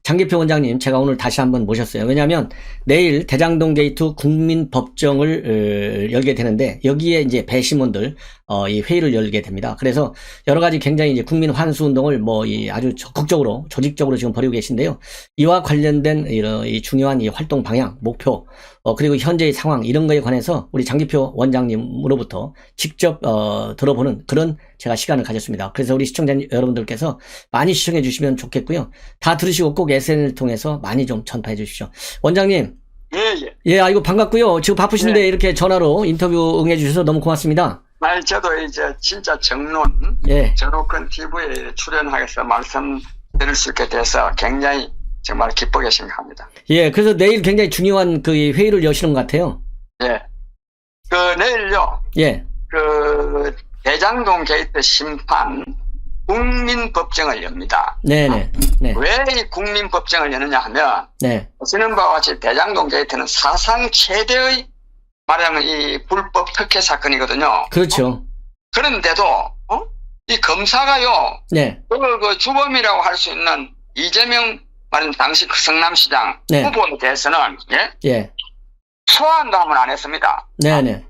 장기표 원장님 제가 오늘 다시 한번 모셨어요. 왜냐하면 내일 대장동 게이트 국민법정을 열게 되는데 여기에 이제 배심원들 이 회의를 열게 됩니다. 그래서 여러 가지 굉장히 이제 국민 환수 운동을 아주 적극적으로 조직적으로 지금 벌이고 계신데요. 이와 관련된 이 중요한 이 활동 방향, 목표 그리고 현재의 상황 이런 거에 관해서 우리 장기표 원장님으로부터 직접 들어보는 그런 제가 시간을 가졌습니다. 그래서 우리 시청자 여러분들께서 많이 시청해 주시면 좋겠고요. 다 들으시고 꼭 SNS를 통해서 많이 좀 전파해 주십시오. 원장님. 예, 아이고 반갑고요. 지금 바쁘신데 이렇게 전화로 인터뷰 응해 주셔서 너무 고맙습니다. 아니, 저도 이제 진짜 정론, 전호권 TV에 출연하게서 말씀드릴 수 있게 돼서 굉장히 정말 기쁘게 생각합니다. 예, 그래서 내일 굉장히 중요한 그 회의를 여시는 것 같아요. 예. 내일요. 예. 대장동 게이트 심판 국민법정을 엽니다. 네네. 네. 왜 이 국민법정을 여느냐 하면, 아시는 바와 같이 대장동 게이트는 사상 최대의 말하면 이 불법 특혜 사건이거든요. 그렇죠. 그런데도, 이 검사가요. 그 주범이라고 할 수 있는 이재명 말하면 당시 성남시장 후보에 대해서는, 소환도 한번 안 했습니다. 네네.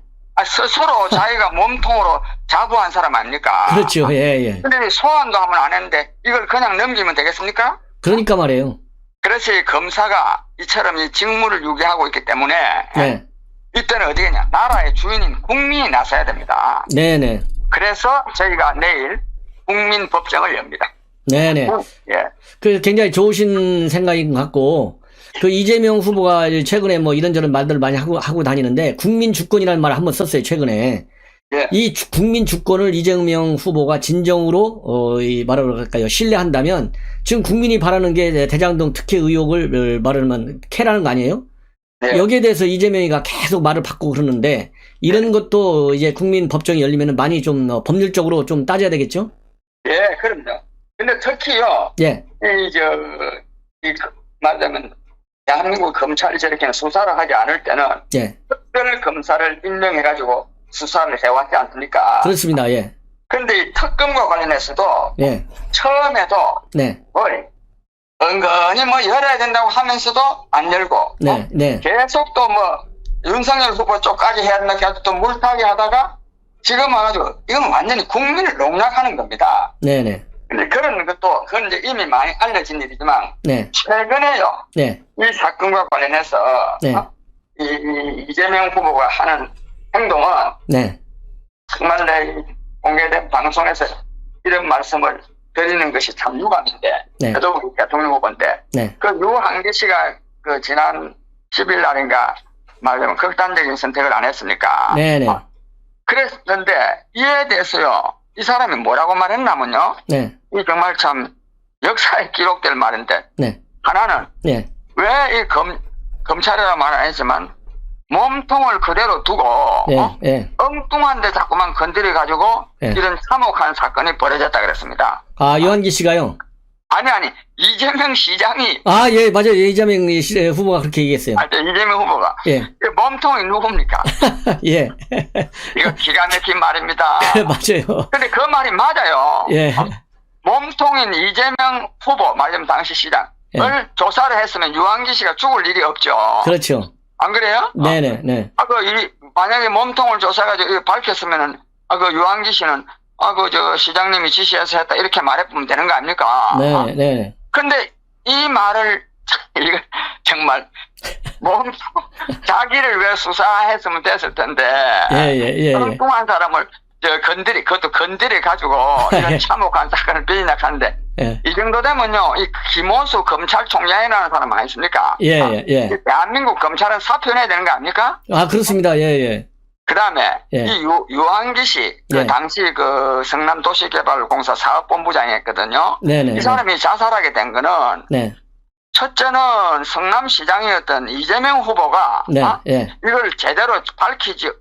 스스로 자기가 몸통으로 자부한 사람 아닙니까? 그렇죠. 예. 근데 소환도 한번 안 했는데 이걸 그냥 넘기면 되겠습니까? 그러니까 말이에요. 그래서 이 검사가 이처럼 이 직무를 유기하고 있기 때문에 이때는 어디겠냐? 나라의 주인인 국민이 나서야 됩니다. 네네. 그래서 저희가 내일 국민법정을 엽니다. 네네. 그 굉장히 좋으신 생각인 것 같고, 그 이재명 후보가 최근에 이런저런 말들을 많이 하고 다니는데 국민 주권이라는 말을 한번 썼어요, 최근에. 이 국민 주권을 이재명 후보가 진정으로 말을 할까요? 신뢰한다면 지금 국민이 바라는 게 대장동 특혜 의혹을 말하면 캐라는 거 아니에요? 여기에 대해서 이재명이가 계속 말을 바꾸고 그러는데 이런 것도 이제 국민 법정이 열리면 많이 좀 법률적으로 좀 따져야 되겠죠? 예, 그럼요. 근데 특히요. 말하자면 대한민국 검찰이 저렇게 수사를 하지 않을 때는 특별 검사를 임명해가지고 수사를 해왔지 않습니까? 그렇습니다. 근데 이 특검과 관련해서도 처음에도 은근히 열어야 된다고 하면서도 안 열고 계속 또 윤석열 후보 쪽까지 해야 된다고 해서 또 물타기 하다가 지금 와가지고 이건 완전히 국민을 농락하는 겁니다. 근데 그런 것도 그건 이제 이미 많이 알려진 일이지만 최근에요. 이 사건과 관련해서 이재명 후보가 하는 행동은 정말 내 공개된 방송에서 이런 말씀을 드리는 것이 참 유감인데 저도 우리 대통령 후보인데 그 유한기 씨가 그 지난 10일 날인가 말하자면 극단적인 선택을 안 했습니까? 그랬는데 이에 대해서요. 이 사람이 뭐라고 말했냐면요. 이 정말 참 역사에 기록될 말인데 하나는 왜 이 검찰이라고 말 안 했지만 몸통을 그대로 두고 엉뚱한데 자꾸만 건드려가지고 이런 참혹한 사건이 벌어졌다 그랬습니다. 아, 유한기 씨가요? 아니 이재명 시장이 맞아요. 이재명 후보가 그렇게 얘기했어요. 이재명 후보가 몸통이 누굽니까? 이거 기가 막힌 말입니다. 맞아요. 근데 그 말이 맞아요. 몸통인 이재명 후보 말하자면 당시 시장을 조사를 했으면 유한기 씨가 죽을 일이 없죠. 그렇죠. 안 그래요? 네네. 만약에 몸통을 조사해가지고 밝혔으면은 유한기 씨는 시장님이 지시해서 했다 이렇게 말해보면 되는 거 아닙니까? 근데 이 말을 이거 정말 자기를 왜 수사했으면 됐을 텐데 엉뚱한 사람을 그것도 건드려 가지고 이런 참혹한 사건을 비난하는데 이 정도 되면요 이 김호수 검찰총장이라는 사람 아니십니까? 대한민국 검찰은 사표내야 되는 거 아닙니까? 그렇습니다. 그 다음에 이 유한기 씨 당시 그 성남도시개발공사 사업본부장이었거든요. 이 사람이 자살하게 된 거는 첫째는 성남시장이었던 이재명 후보가 이걸 제대로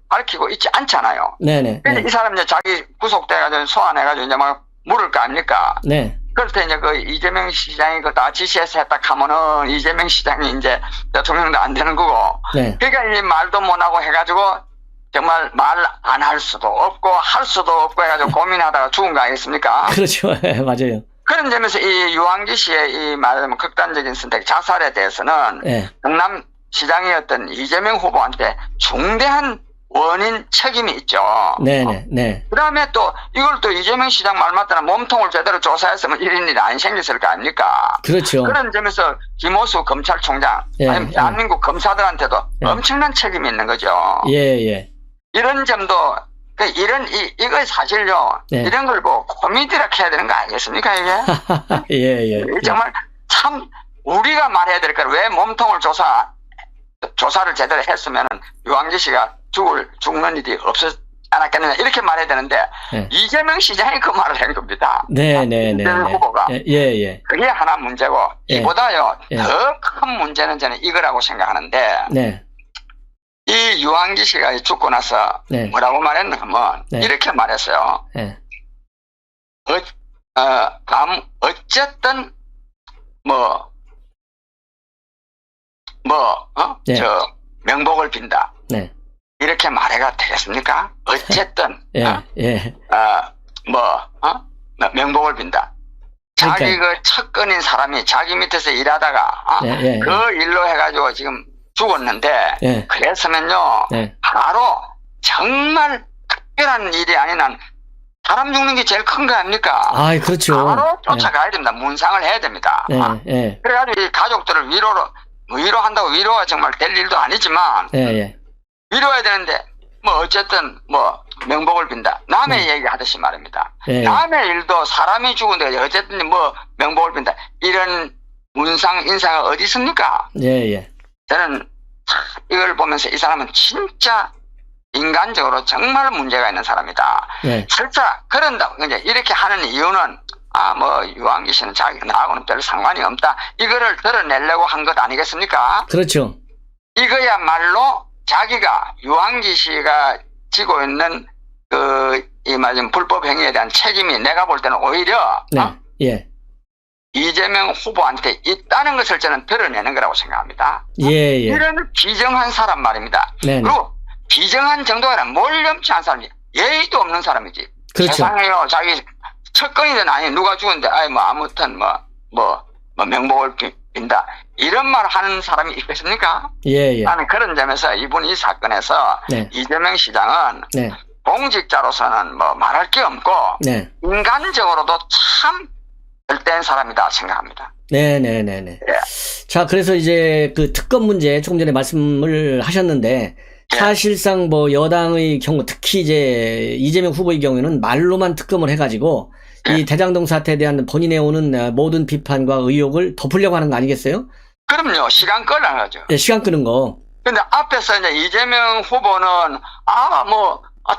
밝히고 있지 않잖아요. 근데 이 사람이 이제 자기 구속돼가지고 소환해가지고 이제 막 물을 거 아닙니까? 그럴 때 이제 그 이재명 시장이 다 지시해서 했다 하면은 이재명 시장이 이제 대통령도 안 되는 거고. 그러니까 이 말도 못하고 해가지고 정말 말 안 할 수도 없고 할 수도 없고 해가지고 고민하다가 죽은 거 아니겠습니까? 그렇죠. 맞아요. 그런 점에서 이 유한기 씨의 이 말하자면 극단적인 선택, 자살에 대해서는 예. 경남시장이었던 이재명 후보한테 중대한 원인 책임이 있죠. 네네, 네. 그 다음에 또 이걸 또 이재명 시장 말 맞다나 몸통을 제대로 조사했으면 이런 일이 안 생겼을 거 아닙니까? 그렇죠. 그런 점에서 김호수 검찰총장, 예, 아니면 대한민국 검사들한테도 예. 엄청난 책임이 있는 거죠. 예, 예. 이런 점도, 이거 사실요, 예. 이런 걸 뭐 코미디라 해야 되는 거 아니겠습니까, 이게? 예, 예. 정말 참, 우리가 말해야 될 거를 왜 몸통을 조사를 제대로 했으면 유한기 씨가 죽는 일이 없었 않았겠느냐 이렇게 말해야 되는데 예. 이재명 시장이 그 말을 한 겁니다. 네네네. 이재명 후보가. 예, 예. 그게 하나 문제고 예. 이보다요 예. 더 큰 문제는 저는 이거라고 생각하는데 네. 이 유한기 씨가 죽고 나서 네. 뭐라고 말했나 하면 네. 이렇게 말했어요. 예. 어쨌든 네. 명복을 빈다. 네. 이렇게 말해가 되겠습니까? 어쨌든, 예, 예. 명복을 빈다. 자기 그 척근인 사람이 자기 밑에서 일하다가, 예, 예, 그 일로 해가지고 지금 죽었는데, 예. 그랬으면요, 예. 바로 정말 특별한 일이 아닌 한 사람 죽는 게 제일 큰 거 아닙니까? 아, 그렇죠. 바로 쫓아가야 됩니다. 문상을 해야 됩니다. 예, 예. 그래가지고 이 가족들을 위로한다고 위로가 정말 될 일도 아니지만, 예, 예. 위로해야 되는데, 어쨌든, 명복을 빈다. 남의 얘기 하듯이 말입니다. 예. 남의 일도 사람이 죽은데, 어쨌든 명복을 빈다. 이런 문상, 인사가 어디 있습니까? 예, 예. 저는 이걸 보면서 이 사람은 진짜 인간적으로 정말 문제가 있는 사람이다. 예. 설사, 그런다고, 이제 이렇게 하는 이유는, 유한기 씨는 자기가 나하고는 별 상관이 없다. 이거를 드러내려고 한 것 아니겠습니까? 그렇죠. 이거야말로 자기가 유한기 씨가 지고 있는 이 말은 불법 행위에 대한 책임이 내가 볼 때는 오히려 네. 예. 이재명 후보한테 있다는 것을 저는 드러내는 거라고 생각합니다. 예, 예. 이런 비정한 사람 말입니다. 네. 그리고 비정한 정도가 아니라 몰렴치 않은 사람이 예의도 없는 사람이지. 그렇죠. 세상에요. 자기 척건이든 아니 누가 죽은데 아무튼 명복을 빈다. 이런 말 하는 사람이 있겠습니까? 예, 예. 나는 그런 점에서 이번 이 사건에서 네. 이재명 시장은 네. 공직자로서는 말할 게 없고 네. 인간적으로도 참 절대인 사람이다 생각합니다. 네네네네. 예. 자, 그래서 이제 그 특검 문제 조금 전에 말씀을 하셨는데, 예. 사실상 여당의 경우, 특히 이제 이재명 후보의 경우에는 말로만 특검을 해가지고, 이 대장동 사태에 대한 본인의 오는 모든 비판과 의혹을 덮으려고 하는 거 아니겠어요? 그럼요. 시간 끌라는 거죠. 네, 시간 끄는 거. 근데 앞에서 이제 이재명 후보는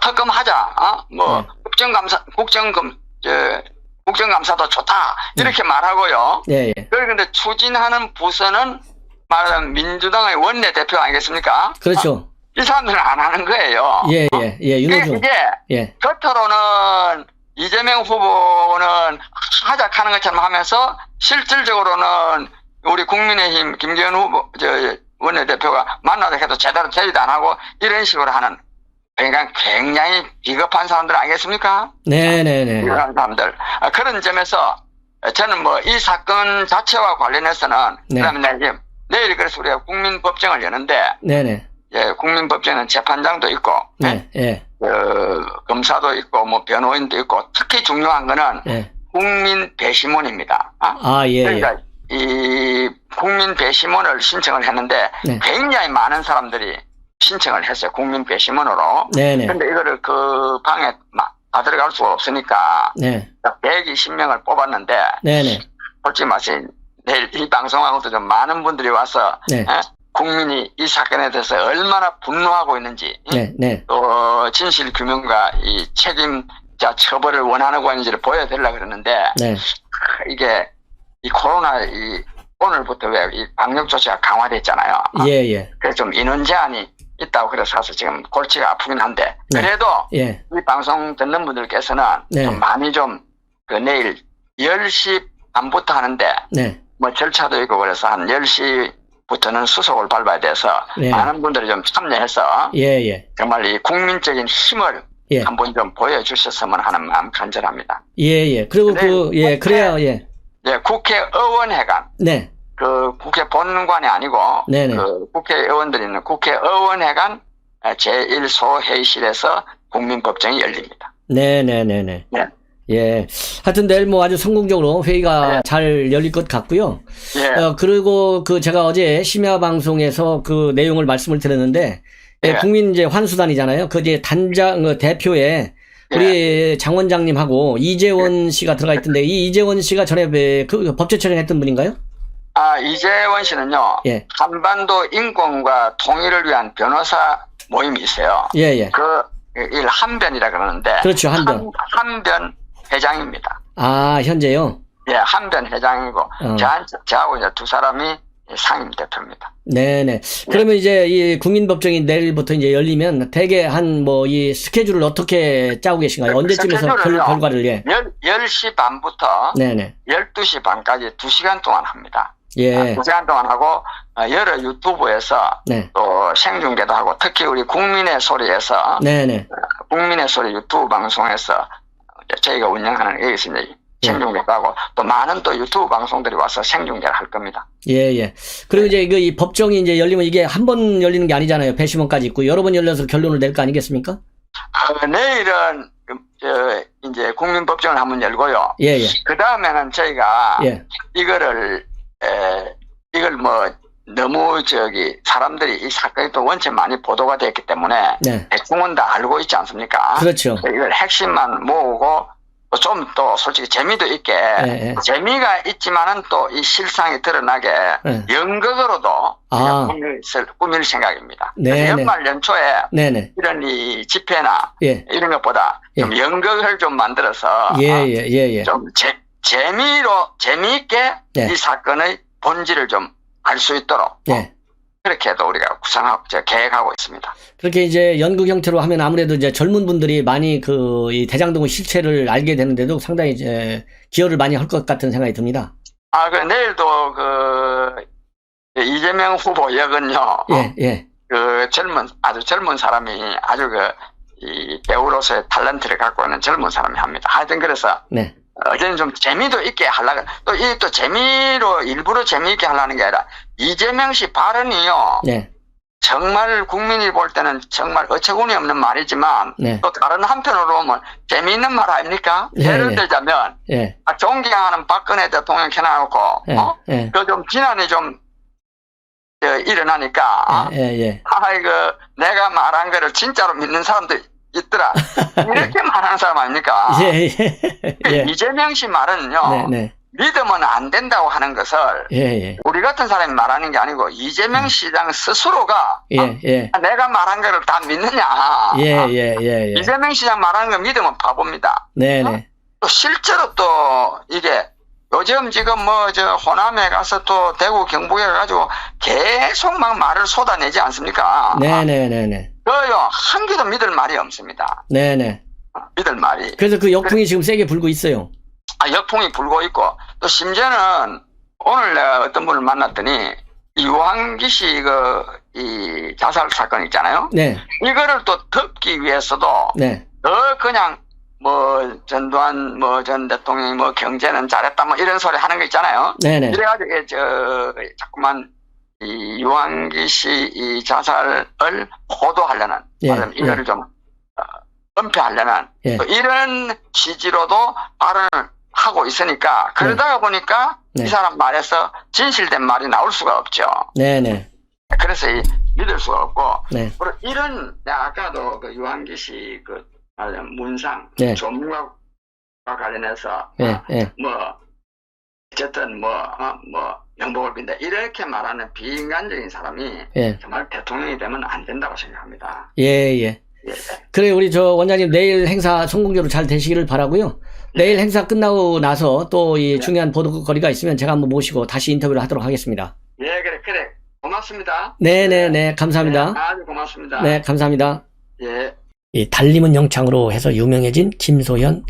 특검하자. 국정감사도 좋다. 이렇게 말하고요. 예, 예. 그런데 추진하는 부서는 말하자면 민주당의 원내대표 아니겠습니까? 그렇죠. 이 사람들은 안 하는 거예요. 예, 예, 예. 윤호중. 이게 예. 겉으로는 이재명 후보는 하작하는 것처럼 하면서 실질적으로는 우리 국민의힘 김기현 후보, 원내대표가 만나다 해도 제대로 되지도 안 하고 이런 식으로 하는 그러니까 굉장히 비겁한 사람들 아니겠습니까? 네네네. 이런 사람들. 그런 점에서 저는 이 사건 자체와 관련해서는 네. 그다음에 내일 그래서 우리가 국민법정을 여는데 네네. 예, 국민법정은 재판장도 있고 네, 예. 검사도 있고 변호인도 있고 특히 중요한 거는 예. 국민 배심원입니다. 예. 그러니까 이 국민 배심원을 신청을 했는데 네. 굉장히 많은 사람들이 신청을 했어요. 국민 배심원으로. 네네. 근데 이거를 그 방에 다 들어갈 수가 없으니까 네. 120명을 뽑았는데 네네. 솔직히 말해서 내일 이 방송하고도 좀 많은 분들이 와서 네. 국민이 이 사건에 대해서 얼마나 분노하고 있는지 네, 네. 또 진실 규명과 이 책임자 처벌을 원하는 있는지를 보여드리려고 그러는데 네. 이게 이 코로나 오늘부터 왜 이 방역 조치가 강화됐잖아요. 예, 예. 그래서 좀 인원 제한이 있다고 그래서 지금 골치가 아프긴 한데 네. 그래도 예. 이 방송 듣는 분들께서는 네. 좀 많이 내일 10시 반부터 하는데 네. 절차도 있고 그래서 한 10시부터는 수속을 밟아야 돼서 네. 많은 분들이 좀 참여해서 예, 예. 정말 이 국민적인 힘을 예. 한번 좀 보여주셨으면 하는 마음 간절합니다. 예. 그리고 그래야, 예. 예, 국회의원회관. 네. 그 국회 본관이 아니고, 네네. 그 국회의원들이 있는 국회의원회관 제1소회의실에서 국민법정이 열립니다. 네네네네. 예. 예. 하여튼 내일 뭐 아주 성공적으로 회의가 네. 잘 열릴 것 같고요. 예. 그리고 제가 어제 심야 방송에서 그 내용을 말씀을 드렸는데, 예. 국민 이제 환수단이잖아요. 그 이제 단장, 대표에 우리 장 원장님하고 이재원 씨가 들어가 있던데, 이 이재원 씨가 전에 그 법제 촬영했던 분인가요? 아, 이재원 씨는요. 예. 한반도 인권과 통일을 위한 변호사 모임이 있어요. 예. 일 한변이라 그러는데. 그렇죠, 한변. 한변 회장입니다. 아, 현재요? 예, 한변 회장이고, 저하고 이제 두 사람이 상임 대표입니다. 네네. 그러면 이제 이 국민법정이 내일부터 이제 열리면 대개 한 이 스케줄을 어떻게 짜고 계신가요? 언제쯤에서 결과를, 예. 10시 반부터 네네. 12시 반까지 2시간 동안 합니다. 예. 2시간 동안 하고, 여러 유튜브에서 네. 또 생중계도 하고, 특히 우리 국민의 소리에서, 네네. 국민의 소리 유튜브 방송에서 저희가 운영하는 여기서 이제 생중계도 하고, 또 많은 또 유튜브 방송들이 와서 생중계를 할 겁니다. 예. 그리고 이제 이 법정이 이제 열리면 이게 한 번 열리는 게 아니잖아요. 배심원까지 있고 여러 번 열려서 결론을 낼 거 아니겠습니까? 내일은 이제 국민법정을 한번 열고요. 예. 그 다음에는 저희가 이걸 너무 사람들이 이 사건이 또 원체 많이 보도가 됐기 때문에 대충은 다 알고 있지 않습니까? 그렇죠. 이걸 핵심만 모으고 좀 또 솔직히 재미도 있게 재미가 있지만은 또 이 실상이 드러나게 연극으로도 꾸밀 생각입니다. 연말 연초에 이런 이 집회나 이런 것보다 좀 연극을 좀 만들어서 좀 재미있게 이 사건의 본질을 좀 알 수 있도록 그렇게 해도 우리가 계획하고 있습니다. 그렇게 이제 연극 형태로 하면 아무래도 이제 젊은 분들이 많이 이 대장동의 실체를 알게 되는데도 상당히 이제 기여를 많이 할 것 같은 생각이 듭니다. 내일도 이재명 후보 역은요. 아주 젊은 사람이 아주 이 배우로서의 탤런트를 갖고 있는 젊은 사람이 합니다. 하여튼 그래서. 어제는 좀 재미도 있게 하려고, 또 재미로, 일부러 재미있게 하려는 게 아니라, 이재명 씨 발언이요. 정말 국민이 볼 때는 정말 어처구니 없는 말이지만, 또 다른 한편으로 보면 재미있는 말 아닙니까? 예를 들자면, 존경하는 박근혜 대통령 켜놔놓고, 그 좀 비난이 좀, 일어나니까, 내가 말한 거를 진짜로 믿는 사람도 있더라. 이렇게 말하는 사람 아닙니까? 이재명 씨 말은요. 믿으면 안 된다고 하는 것을 우리 같은 사람이 말하는 게 아니고 이재명 시장 스스로가 내가 말한 거를 다 믿느냐. 이재명 시장 말하는 거 믿으면 바보입니다. 또 실제로 또 이게 요즘 지금 호남에 가서 또 대구 경북에 가가지고 계속 막 말을 쏟아내지 않습니까? 그요 한 개도 믿을 말이 없습니다. 믿을 말이. 그래서 그 역풍이 지금 세게 불고 있어요. 역풍이 불고 있고 또 심지어는 오늘 내가 어떤 분을 만났더니 유한기 씨 이 자살 사건 있잖아요. 이거를 또 덮기 위해서도 더 그냥 전두환 전 대통령이 경제는 잘했다 이런 소리 하는 거 있잖아요. 그래가지고 자꾸만 이 유한기 씨 이 자살을 호도하려는 이거를 좀 은폐하려는 또 이런 취지로도 발언을 하고 있으니까 그러다가 보니까 이 사람 말에서 진실된 말이 나올 수가 없죠. 그래서 믿을 수가 없고 그리고 이런 내가 아까도 그 유한기 씨 문상 전문가와 관련해서 어쨌든 명복을 빈다 이렇게 말하는 비인간적인 사람이 정말 대통령이 되면 안 된다고 생각합니다. 그래 우리 원장님 내일 행사 성공적으로 잘 되시기를 바라고요. 내일 행사 끝나고 나서 또 이 중요한 보도거리가 있으면 제가 한번 모시고 다시 인터뷰를 하도록 하겠습니다. 그래 고맙습니다. 감사합니다. 아주 고맙습니다. 감사합니다. 이 달림은 영창으로 해서 유명해진 김소연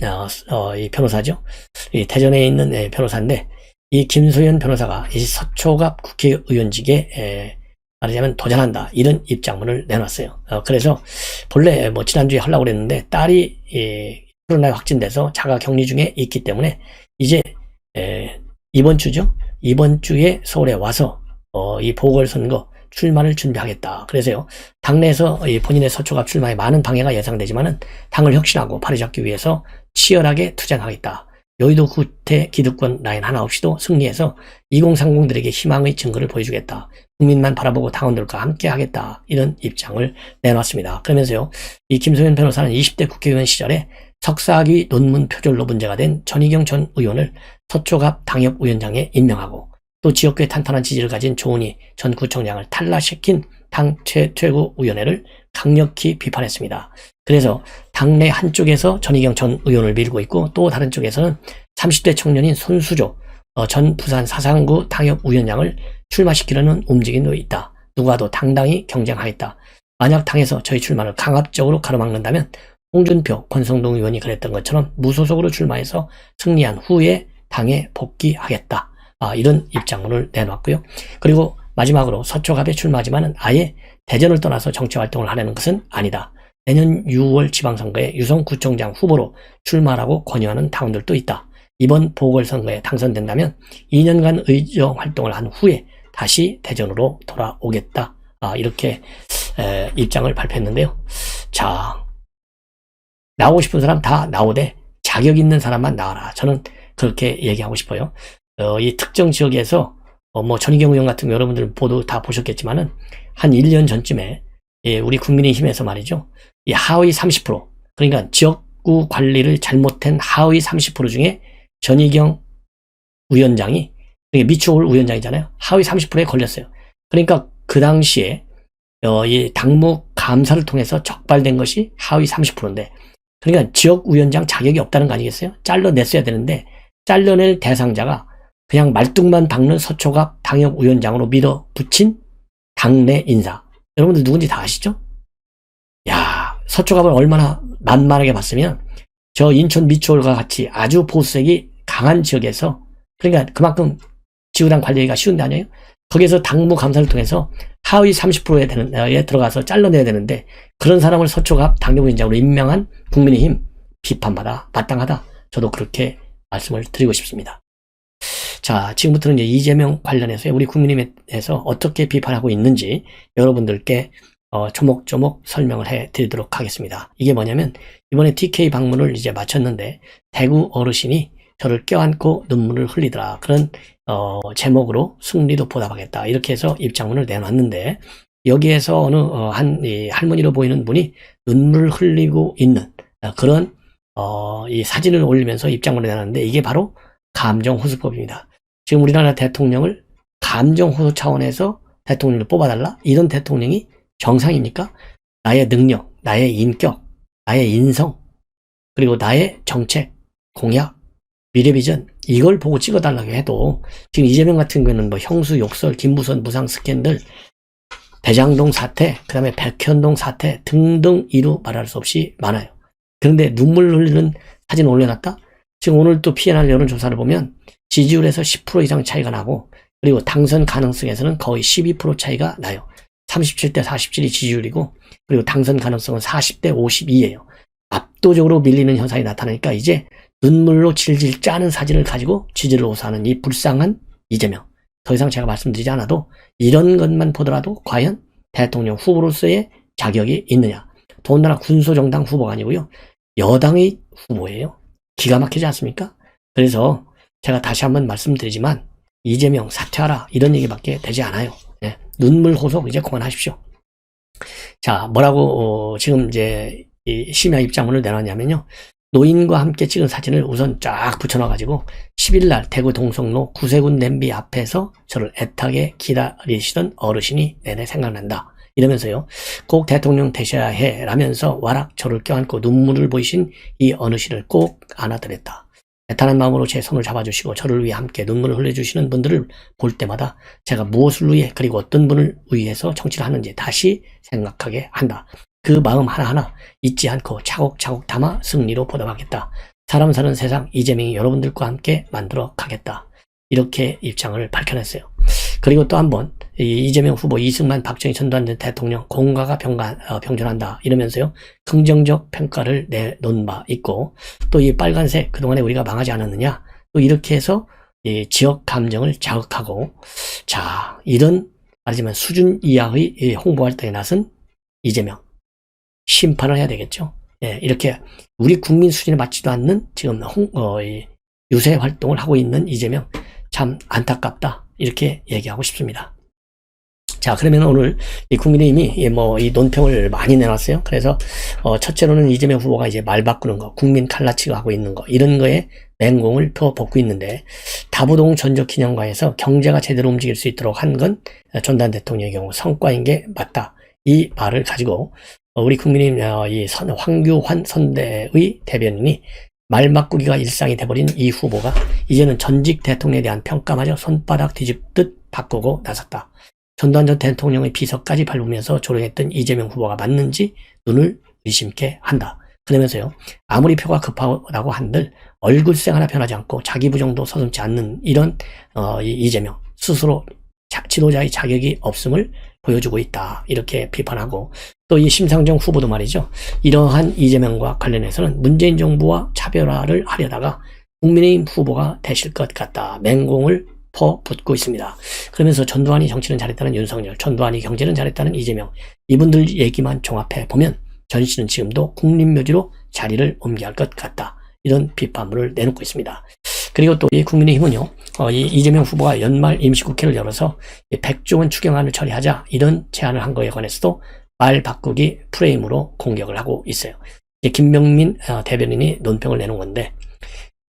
이 변호사죠. 이 대전에 있는 변호사인데 이 김소연 변호사가 이 서초갑 국회의원직에 말하자면 도전한다. 이런 입장문을 내놨어요. 그래서 본래 뭐 지난주에 하려고 그랬는데 딸이 코로나에 확진돼서 자가 격리 중에 있기 때문에 이제 이번 주죠. 이번 주에 서울에 와서 이 보궐선거 출마를 준비하겠다. 그래서요. 당내에서 본인의 서초갑 출마에 많은 방해가 예상되지만은 당을 혁신하고 발을 잡기 위해서 치열하게 투쟁하겠다. 여의도 구태 기득권 라인 하나 없이도 승리해서 2030들에게 희망의 증거를 보여주겠다. 국민만 바라보고 당원들과 함께 하겠다. 이런 입장을 내놨습니다. 그러면서요. 이 김소연 변호사는 20대 국회의원 시절에 석사학위 논문 표절로 문제가 된 전희경 전 의원을 서초갑 당협위원장에 임명하고 또 지역구에 탄탄한 지지를 가진 조은희 전 구청장을 탈락시킨 당 최고위원회를 강력히 비판했습니다. 그래서 당내 한쪽에서 전희경 전 의원을 밀고 있고 또 다른 쪽에서는 30대 청년인 손수조 전 부산 사상구 당협위원장을 출마시키려는 움직임도 있다. 누가도 당당히 경쟁하겠다. 만약 당에서 저희 출마를 강압적으로 가로막는다면 홍준표, 권성동 의원이 그랬던 것처럼 무소속으로 출마해서 승리한 후에 당에 복귀하겠다. 이런 입장문을 내놨고요. 그리고 마지막으로 서초갑에 출마하지만은 아예 대전을 떠나서 정치활동을 하려는 것은 아니다. 내년 6월 지방선거에 유성구청장 후보로 출마하라고 권유하는 당원들도 있다. 이번 보궐선거에 당선된다면 2년간 의정 활동을 한 후에 다시 대전으로 돌아오겠다. 이렇게 입장을 발표했는데요. 자, 나오고 싶은 사람 다 나오되 자격 있는 사람만 나와라. 저는 그렇게 얘기하고 싶어요. 이 특정 지역에서 뭐 전희경 의원 같은 거 여러분들 모두 다 보셨겠지만은 한 1년 전쯤에 우리 국민의힘에서 말이죠. 이 하위 30% 그러니까 지역구 관리를 잘못한 하위 30% 중에 전희경 위원장이 미추홀 위원장이잖아요. 하위 30%에 걸렸어요. 그러니까 그 당시에 이 당무 감사를 통해서 적발된 것이 하위 30%인데 그러니까 지역위원장 자격이 없다는 거 아니겠어요? 잘라냈어야 되는데 잘라낼 대상자가 그냥 말뚝만 박는 서초갑 당협위원장으로 밀어붙인 당내 인사. 여러분들 누군지 다 아시죠? 야, 서초갑을 얼마나 만만하게 봤으면 저 인천 미추홀과 같이 아주 보수색이 강한 지역에서 그러니까 그만큼 지구당 관리가 쉬운 데 아니에요? 거기에서 당무 감사를 통해서 하위 30%에 들어가서 잘라내야 되는데 그런 사람을 서초갑 당협위원장으로 임명한 국민의힘 비판받아 마땅하다. 저도 그렇게 말씀을 드리고 싶습니다. 자, 지금부터는 이제 이재명 관련해서 우리 국민의힘에서 어떻게 비판하고 있는지 여러분들께 조목조목 설명을 해 드리도록 하겠습니다. 이게 뭐냐면 이번에 TK 방문을 이제 마쳤는데 대구 어르신이 저를 껴안고 눈물을 흘리더라. 그런 제목으로 승리도 보답하겠다. 이렇게 해서 입장문을 내놨는데 여기에서 어느 한 할머니로 보이는 분이 눈물을 흘리고 있는 그런 이 사진을 올리면서 입장문을 내놨는데 이게 바로 감정호소법입니다. 지금 우리나라 대통령을 감정호소 차원에서 대통령을 뽑아달라? 이런 대통령이 정상입니까? 나의 능력, 나의 인격, 나의 인성, 그리고 나의 정책, 공약, 미래비전 이걸 보고 찍어달라고 해도 지금 이재명 같은 경우는 뭐 형수 욕설, 김무선 무상 스캔들, 대장동 사태, 그 다음에 백현동 사태 등등 이루 말할 수 없이 많아요. 그런데 눈물 흘리는 사진 올려놨다? 지금 오늘 또 PNR 여론조사를 보면 지지율에서 10% 이상 차이가 나고 그리고 당선 가능성에서는 거의 12% 차이가 나요. 37대 47이 지지율이고 그리고 당선 가능성은 40대 52예요. 압도적으로 밀리는 현상이 나타나니까 이제 눈물로 질질 짜는 사진을 가지고 지지를 호소하는 이 불쌍한 이재명. 더 이상 제가 말씀드리지 않아도 이런 것만 보더라도 과연 대통령 후보로서의 자격이 있느냐. 더군다나 군소정당 후보가 아니고요. 여당의 후보예요. 기가 막히지 않습니까? 그래서 제가 다시 한번 말씀드리지만 이재명 사퇴하라 이런 얘기밖에 되지 않아요. 네. 눈물 호소 이제 그만하십시오. 자, 뭐라고 지금 이제 이 심야 입장문을 내놨냐면요. 노인과 함께 찍은 사진을 우선 쫙 붙여놔가지고 10일날 대구 동성로 구세군 냄비 앞에서 저를 애타게 기다리시던 어르신이 내내 생각난다. 이러면서요. 꼭 대통령 되셔야 해 라면서 와락 저를 껴안고 눈물을 보이신 이 어르신을 꼭 안아드렸다. 애타는 마음으로 제 손을 잡아주시고 저를 위해 함께 눈물을 흘려주시는 분들을 볼 때마다 제가 무엇을 위해 그리고 어떤 분을 위해서 정치를 하는지 다시 생각하게 한다. 그 마음 하나하나 잊지 않고 차곡차곡 담아 승리로 보답하겠다. 사람 사는 세상 이재명이 여러분들과 함께 만들어 가겠다. 이렇게 입장을 밝혀냈어요. 그리고 또 한번 이재명 후보, 이승만, 박정희, 전두환 대통령 공과가 병존한다 이러면서요 긍정적 평가를 내놓은 바 있고, 또 이 빨간색 그동안에 우리가 망하지 않았느냐, 또 이렇게 해서 이 지역 감정을 자극하고, 자, 이런 말하자면 수준 이하의 홍보 활동에 나선 이재명 심판을 해야 되겠죠. 예, 이렇게 우리 국민 수준에 맞지도 않는 지금 유세 활동을 하고 있는 이재명 참 안타깝다 이렇게 얘기하고 싶습니다. 자, 그러면 오늘 이 국민의힘이 이 논평을 많이 내놨어요. 그래서 첫째로는 이재명 후보가 이제 말 바꾸는 거, 국민 칼라치고 하고 있는 거, 이런 거에 맹공을 퍼붓고 있는데, 다부동 전적기념관에서 경제가 제대로 움직일 수 있도록 한 건 전두환 대통령의 경우 성과인 게 맞다. 이 말을 가지고 우리 국민의힘 황교안 선대의 대변인이 말 바꾸기가 일상이 돼버린 이 후보가 이제는 전직 대통령에 대한 평가마저 손바닥 뒤집듯 바꾸고 나섰다. 전두환 전 대통령의 비서까지 밟으면서 조롱했던 이재명 후보가 맞는지 눈을 의심케 한다. 그러면서요, 아무리 표가 급하다고 한들 얼굴색 하나 변하지 않고 자기 부정도 서슴지 않는 이런 이재명 스스로 지도자의 자격이 없음을 보여주고 있다. 이렇게 비판하고, 또 이 심상정 후보도 말이죠. 이러한 이재명과 관련해서는 문재인 정부와 차별화를 하려다가 국민의힘 후보가 되실 것 같다. 맹공을 퍼붓고 있습니다. 그러면서 전두환이 정치는 잘했다는 윤석열, 전두환이 경제는 잘했다는 이재명, 이분들 얘기만 종합해 보면 전 씨는 지금도 국립묘지로 자리를 옮겨야 할 것 같다. 이런 비판문을 내놓고 있습니다. 그리고 또 이 국민의힘은요, 이 이재명 후보가 연말 임시국회를 열어서 100조 원 추경안을 처리하자 이런 제안을 한 거에 관해서도 말 바꾸기 프레임으로 공격을 하고 있어요. 김병민 대변인이 논평을 내놓은 건데,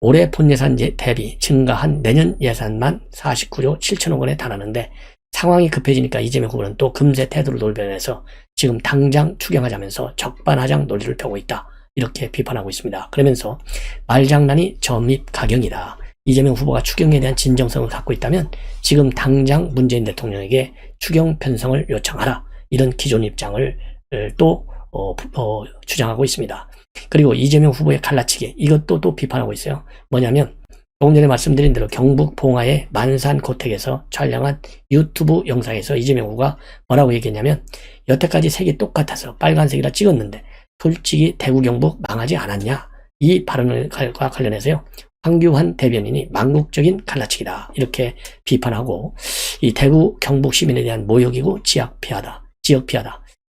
올해 본예산 대비 증가한 내년 예산만 49조 7천억 원에 달하는데 상황이 급해지니까 이재명 후보는 또 금세 태도를 돌변해서 지금 당장 추경하자면서 적반하장 논리를 펴고 있다. 이렇게 비판하고 있습니다. 그러면서 말장난이 점입가경이다. 이재명 후보가 추경에 대한 진정성을 갖고 있다면 지금 당장 문재인 대통령에게 추경 편성을 요청하라. 이런 기존 입장을 또 주장하고 있습니다. 그리고 이재명 후보의 갈라치기, 이것도 또 비판하고 있어요. 뭐냐면 조금 전에 말씀드린 대로 경북 봉화의 만산고택에서 촬영한 유튜브 영상에서 이재명 후보가 뭐라고 얘기했냐면, 여태까지 색이 똑같아서 빨간색이라 찍었는데 솔직히 대구 경북 망하지 않았냐, 이 발언과 관련해서요 황교안 대변인이 망국적인 갈라치기다 이렇게 비판하고, 이 대구 경북 시민에 대한 모욕이고 지역 피하다.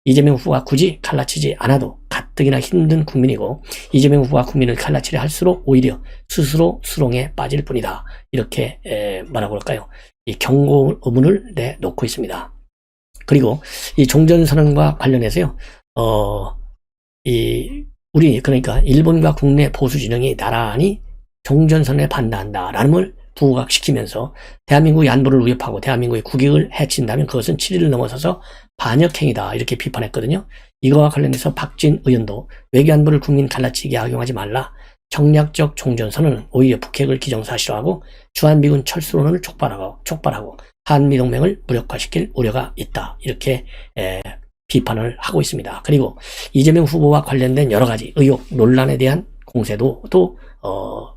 이재명 후보가 굳이 갈라치지 않아도 가뜩이나 힘든 국민이고, 이재명 후보가 국민을 갈라치려 할수록 오히려 스스로 수렁에 빠질 뿐이다. 이렇게 뭐라고 할까요? 이 경고 의문을 내놓고 있습니다. 그리고 이 종전선언과 관련해서요, 그러니까 일본과 국내 보수 진영이 나란히 종전선언에 반대한다라는 걸 부각시키면서 대한민국의 안보를 위협하고 대한민국의 국익을 해친다면 그것은 7일을 넘어서서 반역행위다 이렇게 비판했거든요. 이거와 관련해서 박진 의원도 외교안보를 국민 갈라치기에 악용하지 말라. 정략적 종전선언은 오히려 북핵을 기정사실화하고 주한미군 철수론을 촉발하고 한미동맹을 무력화시킬 우려가 있다. 이렇게 비판을 하고 있습니다. 그리고 이재명 후보와 관련된 여러 가지 의혹, 논란에 대한 공세도 또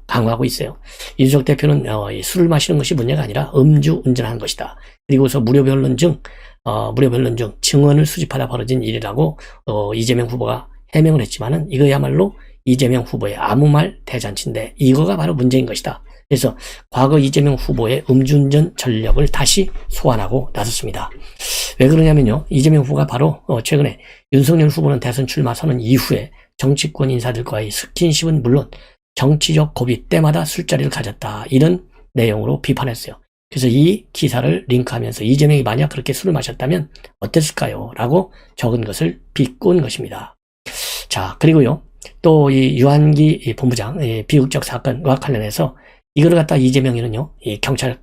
강화하고 있어요. 이준석 대표는 술을 마시는 것이 문제가 아니라 음주 운전하는 것이다. 그리고서 무료 변론 중 증언을 수집하다 벌어진 일이라고 이재명 후보가 해명을 했지만은 이거야말로 이재명 후보의 아무 말 대잔치인데 이거가 바로 문제인 것이다. 그래서 과거 이재명 후보의 음주운전 전력을 다시 소환하고 나섰습니다. 왜 그러냐면요, 이재명 후보가 바로 최근에 윤석열 후보는 대선 출마 선언 이후에 정치권 인사들과의 스킨십은 물론 정치적 고비 때마다 술자리를 가졌다, 이런 내용으로 비판했어요. 그래서 이 기사를 링크하면서 이재명이 만약 그렇게 술을 마셨다면 어땠을까요? 라고 적은 것을 비꼰 것입니다. 자, 그리고요, 또 이 유한기 본부장 비극적 사건과 관련해서 이거를 갖다 이재명이는요, 이 검찰의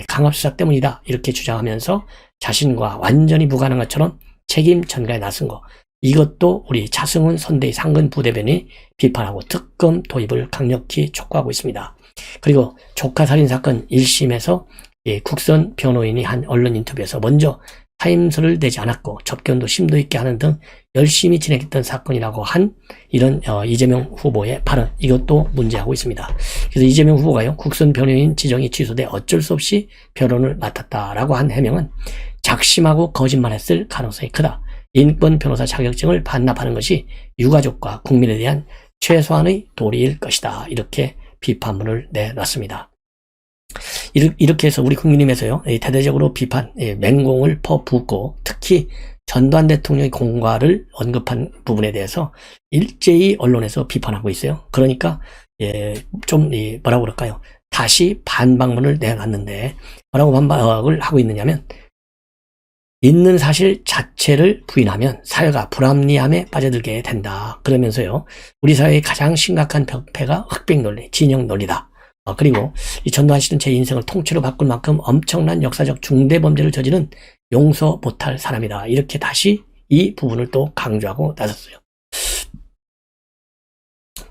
강압수사 때문이다 이렇게 주장하면서 자신과 완전히 무관한 것처럼 책임 전가에 나선 거, 이것도 우리 차승훈 선대위 상근 부대변인이 비판하고 특검 도입을 강력히 촉구하고 있습니다. 그리고 조카 살인 사건 1심에서 국선 변호인이 한 언론 인터뷰에서 먼저 타임슬을 내지 않았고 접견도 심도 있게 하는 등 열심히 진행했던 사건이라고 한 이런 이재명 후보의 발언, 이것도 문제하고 있습니다. 그래서 이재명 후보가요, 국선 변호인 지정이 취소돼 어쩔 수 없이 변론을 맡았다라고 한 해명은 작심하고 거짓말했을 가능성이 크다. 인권 변호사 자격증을 반납하는 것이 유가족과 국민에 대한 최소한의 도리일 것이다. 이렇게 비판문을 내놨습니다. 이렇게 해서 우리 국민의힘에서요, 대대적으로 비판, 맹공을 퍼붓고 특히 전두환 대통령의 공과를 언급한 부분에 대해서 일제히 언론에서 비판하고 있어요. 그러니까 좀 뭐라고 그럴까요? 다시 반박문을 내놨는데 뭐라고 반박을 하고 있느냐면, 있는 사실 자체를 부인하면 사회가 불합리함에 빠져들게 된다. 그러면서요, 우리 사회의 가장 심각한 벽폐가 흑백 논리, 진영 논리다. 그리고 이 전두환 씨는 제 인생을 통째로 바꿀 만큼 엄청난 역사적 중대 범죄를 저지른 용서 못할 사람이다. 이렇게 다시 이 부분을 또 강조하고 나섰어요.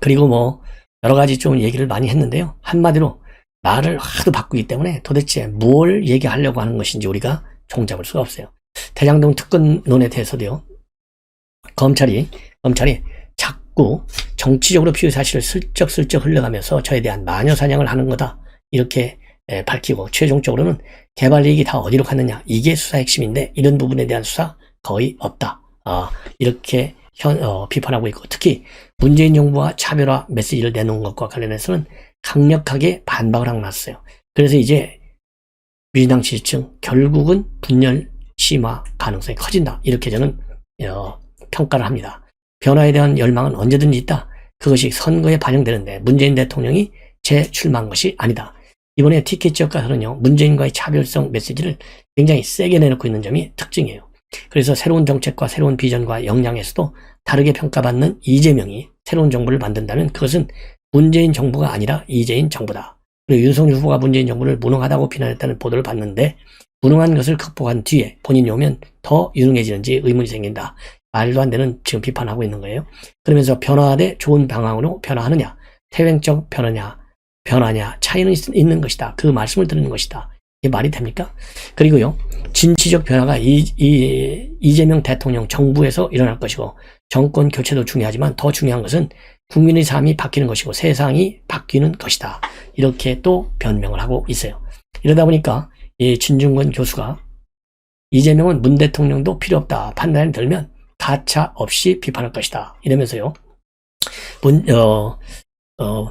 그리고 뭐 여러 가지 좀 얘기를 많이 했는데요. 한마디로 말을 하도 바꾸기 때문에 도대체 뭘 얘기하려고 하는 것인지 우리가 종잡을 수가 없어요. 대장동 특검론에 대해서도요, 검찰이 자꾸 정치적으로 피의 사실을 슬쩍슬쩍 흘려가면서 저에 대한 마녀 사냥을 하는 거다, 이렇게 밝히고, 최종적으로는 개발 이익이 다 어디로 갔느냐, 이게 수사 핵심인데 이런 부분에 대한 수사 거의 없다, 이렇게 비판하고 있고, 특히 문재인 정부와 차별화 메시지를 내놓은 것과 관련해서는 강력하게 반박을 하고 났어요. 그래서 이제 민주당 지지층 결국은 분열 심화 가능성이 커진다, 이렇게 저는 평가를 합니다. 변화에 대한 열망은 언제든지 있다. 그것이 선거에 반영되는데 문재인 대통령이 재출마한 것이 아니다. 이번에 TK 지역 가서는요, 문재인과의 차별성 메시지를 굉장히 세게 내놓고 있는 점이 특징이에요. 그래서 새로운 정책과 새로운 비전과 역량에서도 다르게 평가받는 이재명이 새로운 정부를 만든다면 그것은 문재인 정부가 아니라 이재인 정부다. 그리고 윤석열 후보가 문재인 정부를 무능하다고 비난했다는 보도를 봤는데, 무능한 것을 극복한 뒤에 본인이 오면 더 유능해지는지 의문이 생긴다. 말도 안 되는 지금 비판하고 있는 거예요. 그러면서 변화돼 좋은 방향으로 변화하느냐, 태행적 변화냐 차이는 있는 것이다. 그 말씀을 드리는 것이다. 이게 말이 됩니까? 그리고요, 진취적 변화가 이재명 대통령 정부에서 일어날 것이고, 정권 교체도 중요하지만 더 중요한 것은 국민의 삶이 바뀌는 것이고 세상이 바뀌는 것이다. 이렇게 또 변명을 하고 있어요. 이러다 보니까 이 진중권 교수가 이재명은 문 대통령도 필요 없다 판단이 들면 가차 없이 비판할 것이다, 이러면서요,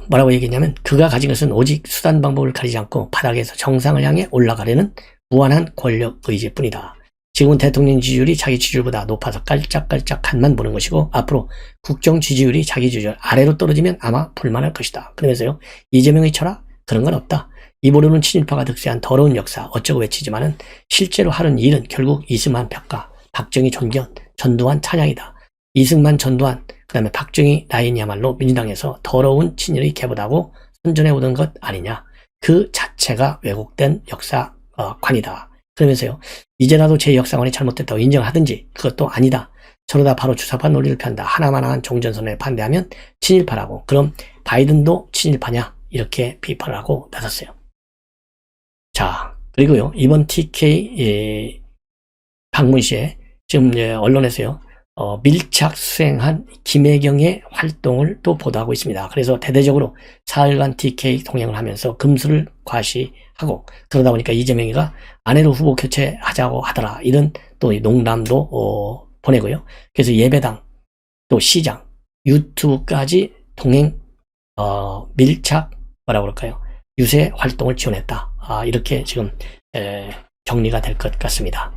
뭐라고 얘기했냐면, 그가 가진 것은 오직 수단 방법을 가리지 않고 바닥에서 정상을 향해 올라가려는 무한한 권력 의지뿐이다. 지금은 대통령 지지율이 자기 지지율보다 높아서 깔짝깔짝 간만 보는 것이고, 앞으로 국정 지지율이 자기 지지율 아래로 떨어지면 아마 불만할 것이다. 그러면서요, 이재명의 철학? 그런 건 없다. 입으로는 친일파가 득세한 더러운 역사 어쩌고 외치지만은 실제로 하는 일은 결국 이승만 벽가, 박정희 존경, 전두환 찬양이다. 이승만, 전두환, 그 다음에 박정희 라인이야말로 민주당에서 더러운 친일의 계보다고 선전해오던 것 아니냐. 그 자체가 왜곡된 역사관이다. 그러면서요, 이제라도 제 역사관이 잘못됐다고 인정하든지 그것도 아니다. 저러다 바로 주사파 논리를 편다. 하나만한 종전선언에 반대하면 친일파라고. 그럼 바이든도 친일파냐? 이렇게 비판을 하고 나섰어요. 자, 그리고요, 이번 TK 방문 시에 지금 언론에서요, 밀착 수행한 김혜경의 활동을 또 보도하고 있습니다. 그래서 대대적으로 사흘간 TK 동행을 하면서 금수를 과시하고, 그러다 보니까 이재명이가 아내로 후보 교체하자고 하더라, 이런 또 농담도 보내고요. 그래서 예배당, 또 시장, 유튜브까지 동행 밀착 뭐라고 그럴까요? 유세 활동을 지원했다. 이렇게 지금 정리가 될 것 같습니다.